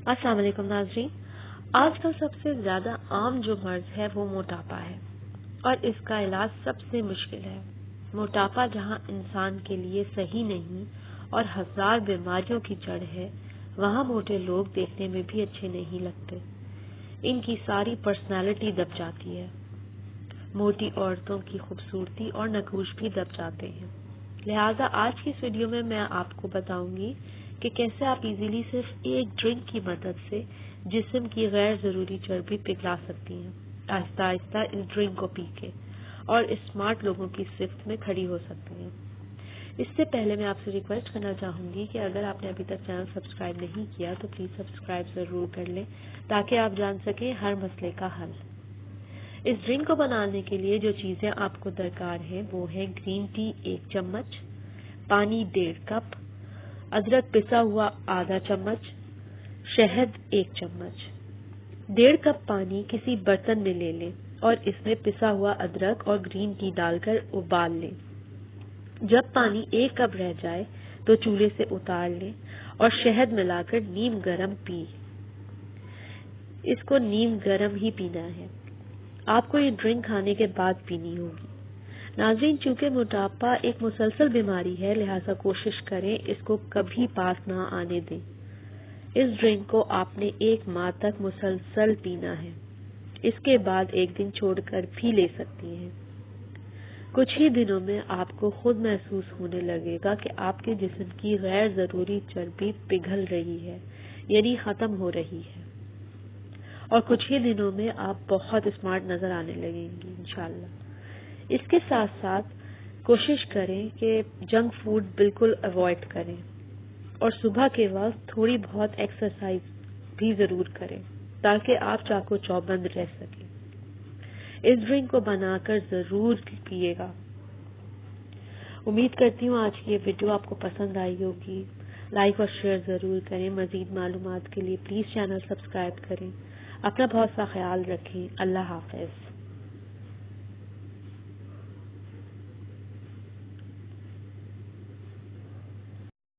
السلام علیکم ناظرین، آج کل سب سے زیادہ عام جو مرض ہے وہ موٹاپا ہے اور اس کا علاج سب سے مشکل ہے۔ موٹاپا جہاں انسان کے لیے صحیح نہیں اور ہزار بیماریوں کی جڑ ہے، وہاں موٹے لوگ دیکھنے میں بھی اچھے نہیں لگتے، ان کی ساری پرسنالٹی دب جاتی ہے۔ موٹی عورتوں کی خوبصورتی اور نقوش بھی دب جاتے ہیں۔ لہٰذا آج کی اس ویڈیو میں آپ کو بتاؤں گی کہ کیسے آپ ایزیلی صرف ایک ڈرنک کی مدد سے جسم کی غیر ضروری چربی پگھلا سکتی ہیں، آہستہ آہستہ اس ڈرنک کو پی کے، اور اسمارٹ لوگوں کی صفت میں کھڑی ہو سکتی ہیں۔ اس سے پہلے میں آپ سے ریکویسٹ کرنا چاہوں گی کہ اگر آپ نے ابھی تک چینل سبسکرائب نہیں کیا تو پلیز سبسکرائب ضرور کر لیں تاکہ آپ جان سکیں ہر مسئلے کا حل۔ اس ڈرنک کو بنانے کے لیے جو چیزیں آپ کو درکار ہیں وہ ہیں گرین ٹی 1 چمچ، پانی 1.5 کپ، ادرک پسا ہوا آدھا چمچ، شہد 1 چمچ۔ 1.5 کپ پانی کسی برتن میں لے لیں اور اس میں پسا ہوا ادرک اور گرین ٹی ڈال کر ابال لیں۔ جب پانی 1 کپ رہ جائے تو چولہے سے اتار لیں اور شہد ملا کر نیم گرم پی۔ اس کو نیم گرم ہی پینا ہے۔ آپ کو یہ ڈرنک کھانے کے بعد پینی ہوگی۔ ناظرین، چونکہ موٹاپا ایک مسلسل بیماری ہے، لہٰذا کوشش کریں اس کو کبھی پاس نہ آنے دیں۔ اس ڈرنک کو آپ نے 1 ماہ تک مسلسل پینا ہے، اس کے بعد 1 دن چھوڑ کر بھی لے سکتی ہیں۔ کچھ ہی دنوں میں آپ کو خود محسوس ہونے لگے گا کہ آپ کے جسم کی غیر ضروری چربی پگھل رہی ہے، یعنی ختم ہو رہی ہے، اور کچھ ہی دنوں میں آپ بہت اسمارٹ نظر آنے لگیں گی انشاءاللہ۔ اس کے ساتھ ساتھ کوشش کریں کہ جنک فوڈ بالکل اوائڈ کریں اور صبح کے وقت تھوڑی بہت ایکسرسائز بھی ضرور کریں تاکہ آپ چاقو چوبند رہ سکیں۔ اس ڈرنک کو بنا کر ضرور پیئے گا۔ امید کرتی ہوں آج کی یہ ویڈیو آپ کو پسند آئی ہوگی۔ لائک اور شیئر ضرور کریں۔ مزید معلومات کے لیے پلیز چینل سبسکرائب کریں۔ اپنا بہت سا خیال رکھیں۔ اللہ حافظ۔